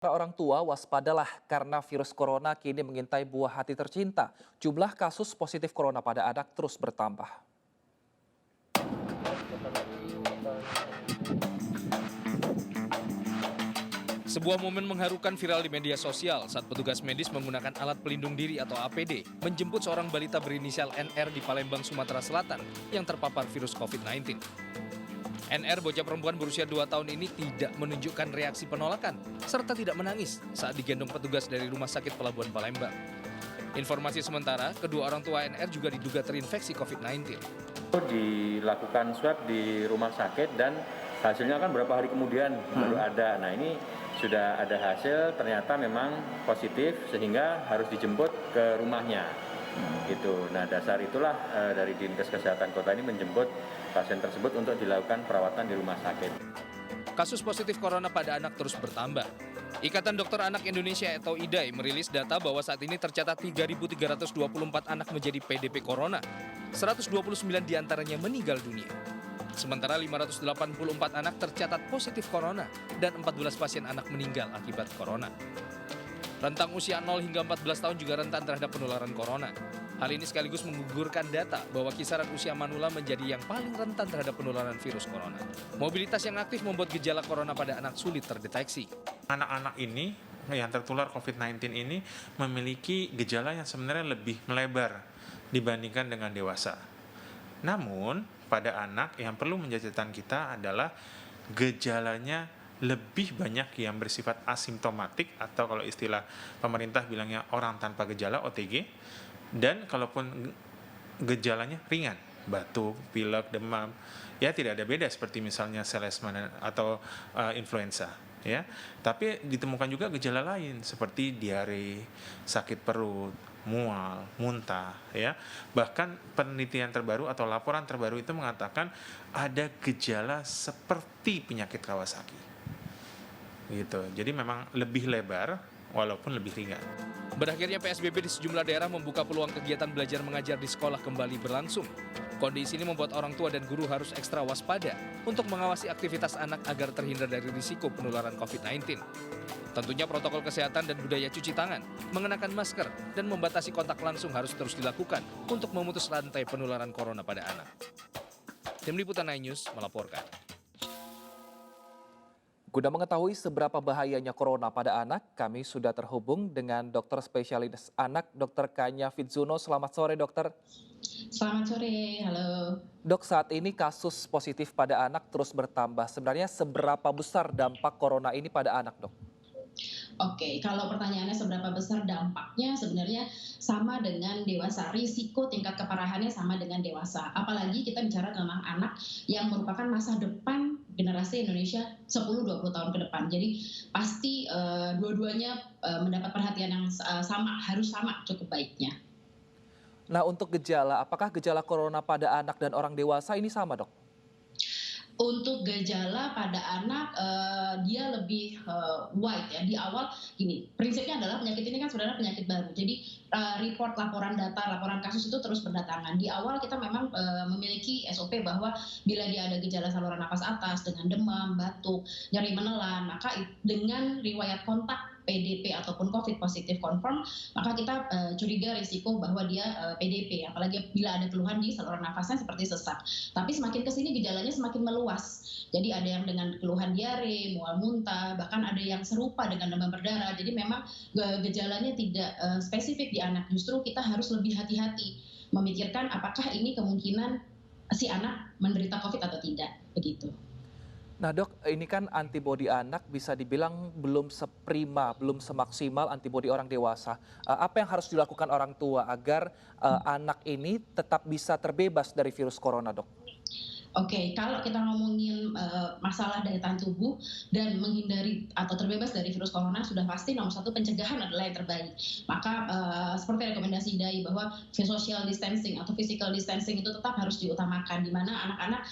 Para orang tua waspadalah karena virus corona kini mengintai buah hati tercinta. Jumlah kasus positif corona pada anak terus bertambah. Sebuah momen mengharukan viral di media sosial saat petugas medis menggunakan alat pelindung diri atau APD menjemput seorang balita berinisial NR di Palembang, Sumatera Selatan yang terpapar virus COVID-19. NR, bocah perempuan berusia 2 tahun ini tidak menunjukkan reaksi penolakan serta tidak menangis saat digendong petugas dari Rumah Sakit Pelabuhan Palembang. Informasi sementara, kedua orang tua NR juga diduga terinfeksi COVID-19. Dilakukan swab di rumah sakit dan hasilnya kan berapa hari kemudian baru ada. Nah ini sudah ada hasil, ternyata memang positif sehingga harus dijemput ke rumahnya. Gitu. Nah dasar itulah dari Dinkes Kesehatan Kota ini menjemput pasien tersebut untuk dilakukan perawatan di rumah sakit. Kasus positif corona pada anak terus bertambah. Ikatan Dokter Anak Indonesia atau IDAI merilis data bahwa saat ini tercatat 3.324 anak menjadi PDP corona. 129 diantaranya meninggal dunia. Sementara 584 anak tercatat positif corona dan 14 pasien anak meninggal akibat corona. Rentang usia 0 hingga 14 tahun juga rentan terhadap penularan corona. Hal ini sekaligus menggugurkan data bahwa kisaran usia manula menjadi yang paling rentan terhadap penularan virus corona. Mobilitas yang aktif membuat gejala corona pada anak sulit terdeteksi. Anak-anak ini yang tertular COVID-19 ini memiliki gejala yang sebenarnya lebih melebar dibandingkan dengan dewasa. Namun, pada anak yang perlu menjadi catatan kita adalah gejalanya lebih banyak yang bersifat asimptomatik atau kalau istilah pemerintah bilangnya orang tanpa gejala OTG, dan kalaupun gejalanya ringan, batuk, pilek, demam, ya tidak ada beda seperti misalnya selesma atau influenza, ya. Tapi ditemukan juga gejala lain seperti diare, sakit perut, mual, muntah, ya. Bahkan penelitian terbaru atau laporan terbaru itu mengatakan ada gejala seperti penyakit Kawasaki. Gitu. Jadi memang lebih lebar walaupun lebih ringan. Berakhirnya PSBB di sejumlah daerah membuka peluang kegiatan belajar mengajar di sekolah kembali berlangsung. Kondisi ini membuat orang tua dan guru harus ekstra waspada untuk mengawasi aktivitas anak agar terhindar dari risiko penularan COVID-19. Tentunya protokol kesehatan dan budaya cuci tangan, mengenakan masker, dan membatasi kontak langsung harus terus dilakukan untuk memutus rantai penularan corona pada anak. Tim Liputan 9 News melaporkan. Guna mengetahui seberapa bahayanya corona pada anak, kami sudah terhubung dengan dokter spesialis anak, Dr. Kanya Fitzuno. Selamat sore, dokter. Selamat sore, halo. Dok, saat ini kasus positif pada anak terus bertambah. Sebenarnya seberapa besar dampak corona ini pada anak, dok? Oke, kalau pertanyaannya seberapa besar dampaknya, sebenarnya sama dengan dewasa. Risiko tingkat keparahannya sama dengan dewasa. Apalagi kita bicara tentang anak yang merupakan masa depan generasi Indonesia 10-20 tahun ke depan. Jadi pasti dua-duanya mendapat perhatian yang sama, harus sama cukup baiknya. Nah, untuk gejala, apakah gejala corona pada anak dan orang dewasa ini sama, dok? Untuk gejala pada anak, dia lebih wide ya. Di awal gini, prinsipnya adalah penyakit ini kan sebenarnya penyakit baru. Jadi laporan kasus itu terus berdatangan. Di awal kita memang memiliki SOP bahwa bila dia ada gejala saluran nafas atas dengan demam, batuk, nyeri menelan, maka dengan riwayat kontak PDP ataupun COVID positif confirm, maka kita curiga risiko bahwa dia PDP, apalagi bila ada keluhan di saluran nafasnya seperti sesak. Tapi semakin kesini gejalanya semakin meluas. Jadi ada yang dengan keluhan diare, mual muntah, bahkan ada yang serupa dengan demam berdarah. Jadi memang gejalanya tidak spesifik di anak. Justru kita harus lebih hati-hati memikirkan apakah ini kemungkinan si anak menderita COVID atau tidak, begitu. Nah, dok, ini kan antibodi anak bisa dibilang belum seprima, belum semaksimal antibodi orang dewasa. Apa yang harus dilakukan orang tua agar anak ini tetap bisa terbebas dari virus corona, dok? Oke, kalau kita ngomongin masalah daya tahan tubuh dan menghindari atau terbebas dari virus corona, sudah pasti nomor satu pencegahan adalah yang terbaik. Maka seperti rekomendasi DAI bahwa social distancing atau physical distancing itu tetap harus diutamakan, di mana anak-anak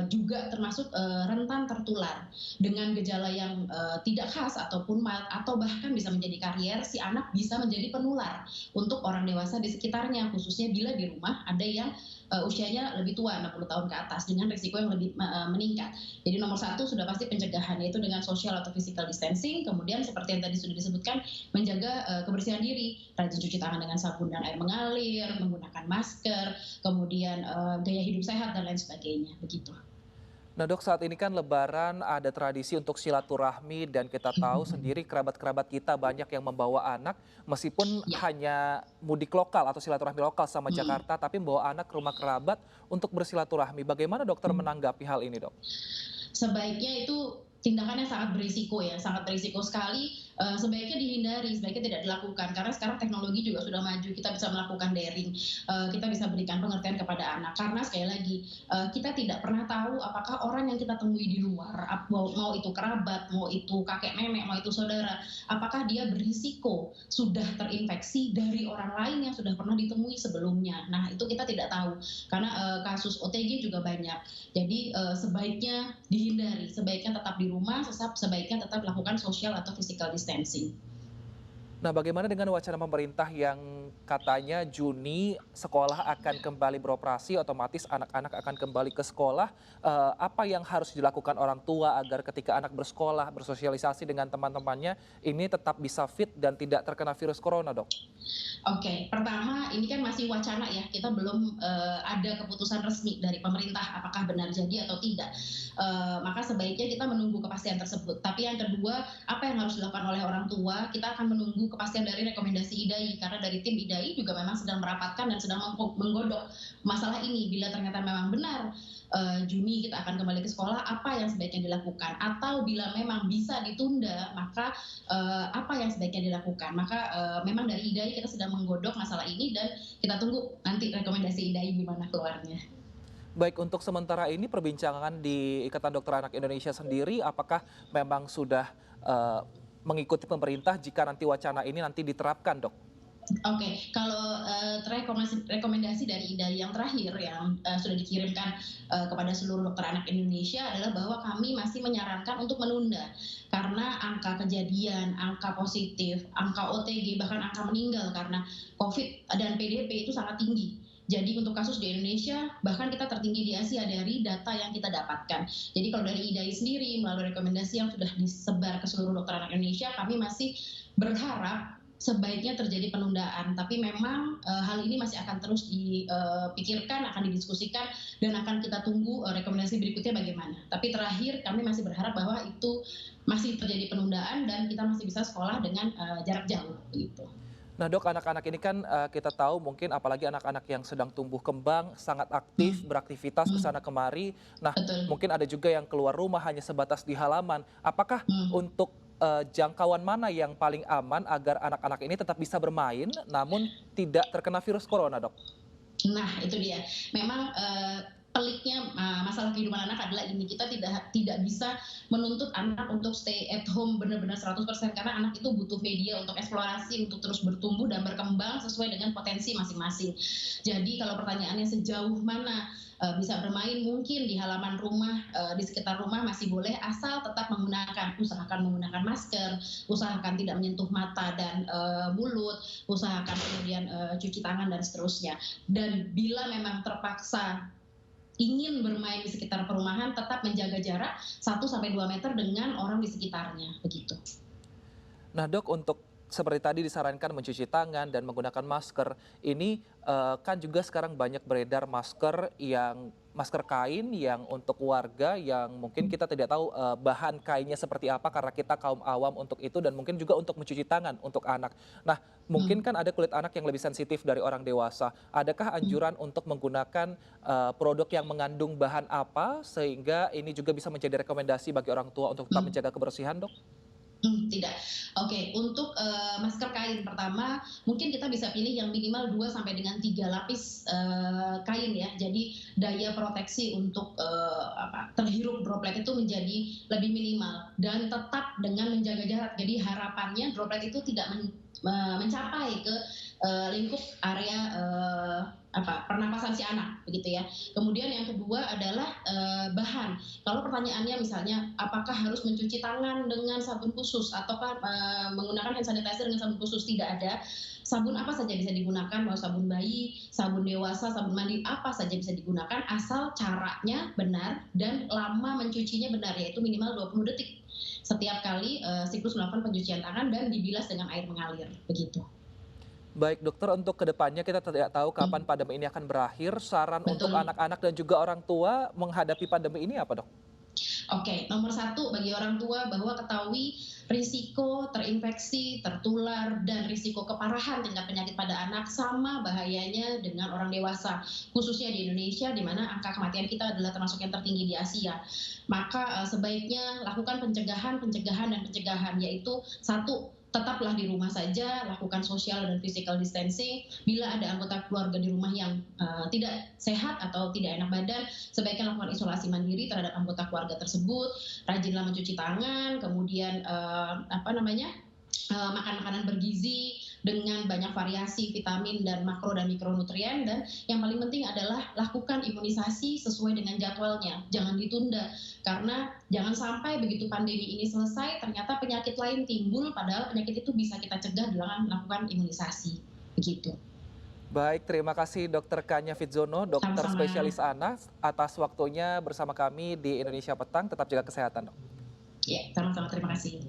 juga termasuk rentan tertular dengan gejala yang tidak khas ataupun mild atau bahkan bisa menjadi karier. Si anak bisa menjadi penular untuk orang dewasa di sekitarnya, khususnya bila di rumah ada yang usianya lebih tua 60 tahun ke atas dengan risiko yang lebih meningkat. Jadi nomor satu sudah pasti pencegahan, yaitu dengan social atau physical distancing. Kemudian seperti yang tadi sudah disebutkan, menjaga kebersihan diri, rajin cuci tangan dengan sabun dan air mengalir, menggunakan masker, kemudian gaya hidup sehat dan lain sebagainya, begitu. Nah dok, saat ini kan Lebaran ada tradisi untuk silaturahmi dan kita tahu sendiri kerabat-kerabat kita banyak yang membawa anak meskipun Ya. hanya mudik lokal atau silaturahmi lokal sama Hmm. Jakarta tapi membawa anak ke rumah kerabat untuk bersilaturahmi. Bagaimana dokter menanggapi hal ini dok? Sebaiknya itu tindakan yang sangat berisiko ya, sangat berisiko sekali. Sebaiknya dihindari, sebaiknya tidak dilakukan karena sekarang teknologi juga sudah maju, kita bisa melakukan daring, kita bisa berikan pengertian kepada anak karena sekali lagi kita tidak pernah tahu apakah orang yang kita temui di luar, mau itu kerabat, mau itu kakek nenek, mau itu saudara, apakah dia berisiko sudah terinfeksi dari orang lain yang sudah pernah ditemui sebelumnya. Nah itu kita tidak tahu karena kasus OTG juga banyak. Jadi sebaiknya dihindari, sebaiknya tetap di rumah, sebaiknya tetap lakukan social atau physical distancing. Nah, bagaimana dengan wacana pemerintah yang katanya Juni sekolah akan kembali beroperasi, otomatis anak-anak akan kembali ke sekolah. Apa yang harus dilakukan orang tua agar ketika anak bersekolah, bersosialisasi dengan teman-temannya, ini tetap bisa fit dan tidak terkena virus corona, dok? Oke, pertama ini kan masih wacana ya, kita belum ada keputusan resmi dari pemerintah apakah benar jadi atau tidak. Maka sebaiknya kita menunggu kepastian tersebut. Tapi yang kedua, apa yang harus dilakukan oleh orang tua, kita akan menunggu kepastian dari rekomendasi IDAI karena dari tim IDAI juga memang sedang merapatkan dan sedang menggodok masalah ini. Bila ternyata memang benar Juni kita akan kembali ke sekolah, apa yang sebaiknya dilakukan? Atau bila memang bisa ditunda, maka apa yang sebaiknya dilakukan? Maka memang dari IDAI kita sedang menggodok masalah ini dan kita tunggu nanti rekomendasi IDAI gimana keluarnya. Baik, untuk sementara ini perbincangan di Ikatan Dokter Anak Indonesia sendiri, apakah memang sudah mengikuti pemerintah jika nanti wacana ini nanti diterapkan, dok? Oke, kalau rekomendasi dari IDAI yang terakhir yang sudah dikirimkan kepada seluruh dokter anak Indonesia adalah bahwa kami masih menyarankan untuk menunda karena angka kejadian, angka positif, angka OTG, bahkan angka meninggal karena COVID dan PDP itu sangat tinggi. Jadi untuk kasus di Indonesia, bahkan kita tertinggi di Asia dari data yang kita dapatkan. Jadi kalau dari IDAI sendiri, melalui rekomendasi yang sudah disebar ke seluruh dokter anak Indonesia, kami masih berharap sebaiknya terjadi penundaan. Tapi memang hal ini masih akan terus dipikirkan, akan didiskusikan, dan akan kita tunggu rekomendasi berikutnya bagaimana. Tapi terakhir, kami masih berharap bahwa itu masih terjadi penundaan dan kita masih bisa sekolah dengan jarak jauh. Gitu. Nah dok, anak-anak ini kan kita tahu mungkin apalagi anak-anak yang sedang tumbuh kembang, sangat aktif, beraktivitas ke sana kemari. Nah Betul. mungkin ada juga yang keluar rumah hanya sebatas di halaman. Apakah untuk jangkauan mana yang paling aman agar anak-anak ini tetap bisa bermain namun tidak terkena virus corona, dok? Nah itu dia. Memang peliknya masalah kehidupan anak adalah ini, kita tidak bisa menuntut anak untuk stay at home benar-benar 100% karena anak itu butuh media untuk eksplorasi, untuk terus bertumbuh dan berkembang sesuai dengan potensi masing-masing. Jadi kalau pertanyaannya sejauh mana bisa bermain, mungkin di halaman rumah, di sekitar rumah masih boleh, asal tetap usahakan menggunakan masker, usahakan tidak menyentuh mata dan mulut, usahakan kemudian cuci tangan dan seterusnya. Dan bila memang terpaksa ingin bermain di sekitar perumahan, tetap menjaga jarak 1-2 meter dengan orang di sekitarnya, begitu. Nah dok, untuk seperti tadi disarankan mencuci tangan dan menggunakan masker, ini kan juga sekarang banyak beredar masker kain yang untuk warga yang mungkin kita tidak tahu bahan kainnya seperti apa karena kita kaum awam untuk itu, dan mungkin juga untuk mencuci tangan untuk anak. Nah mungkin kan ada kulit anak yang lebih sensitif dari orang dewasa. Adakah anjuran untuk menggunakan produk yang mengandung bahan apa sehingga ini juga bisa menjadi rekomendasi bagi orang tua untuk tetap menjaga kebersihan, dok? Tidak. Oke, untuk masker kain pertama, mungkin kita bisa pilih yang minimal 2-3 lapis kain ya. Jadi daya proteksi untuk terhirup droplet itu menjadi lebih minimal dan tetap dengan menjaga jarak. Jadi harapannya droplet itu tidak mencapai ke lingkup area pernapasan si anak, begitu ya. Kemudian yang kedua adalah bahan. Kalau pertanyaannya misalnya apakah harus mencuci tangan dengan sabun khusus ataukah menggunakan hand sanitizer dengan sabun khusus, tidak ada. Sabun apa saja bisa digunakan, mau sabun bayi, sabun dewasa, sabun mandi, apa saja bisa digunakan asal caranya benar dan lama mencucinya benar, yaitu minimal 20 detik setiap kali siklus melakukan pencucian tangan dan dibilas dengan air mengalir, begitu. Baik dokter, untuk kedepannya kita tidak tahu kapan pandemi ini akan berakhir. Saran untuk Betul. anak-anak dan juga orang tua menghadapi pandemi ini apa dok? Oke, nomor satu bagi orang tua bahwa ketahui risiko terinfeksi, tertular, dan risiko keparahan tingkat penyakit pada anak sama bahayanya dengan orang dewasa. Khususnya di Indonesia, di mana angka kematian kita adalah termasuk yang tertinggi di Asia. Maka sebaiknya lakukan pencegahan, yaitu satu, tetaplah di rumah saja, lakukan social dan physical distancing. Bila ada anggota keluarga di rumah yang tidak sehat atau tidak enak badan, sebaiknya lakukan isolasi mandiri terhadap anggota keluarga tersebut. Rajinlah mencuci tangan, kemudian makan makanan bergizi dengan banyak variasi vitamin dan makro dan mikronutrien, dan yang paling penting adalah lakukan imunisasi sesuai dengan jadwalnya, jangan ditunda, karena jangan sampai begitu pandemi ini selesai ternyata penyakit lain timbul, padahal penyakit itu bisa kita cegah dengan melakukan imunisasi, begitu. Baik, terima kasih Dr. Kanya Fitzono, dokter Sama-sama. spesialis anak, atas waktunya bersama kami di Indonesia Petang. Tetap jaga kesehatan dok. Ya, sama-sama, terima kasih.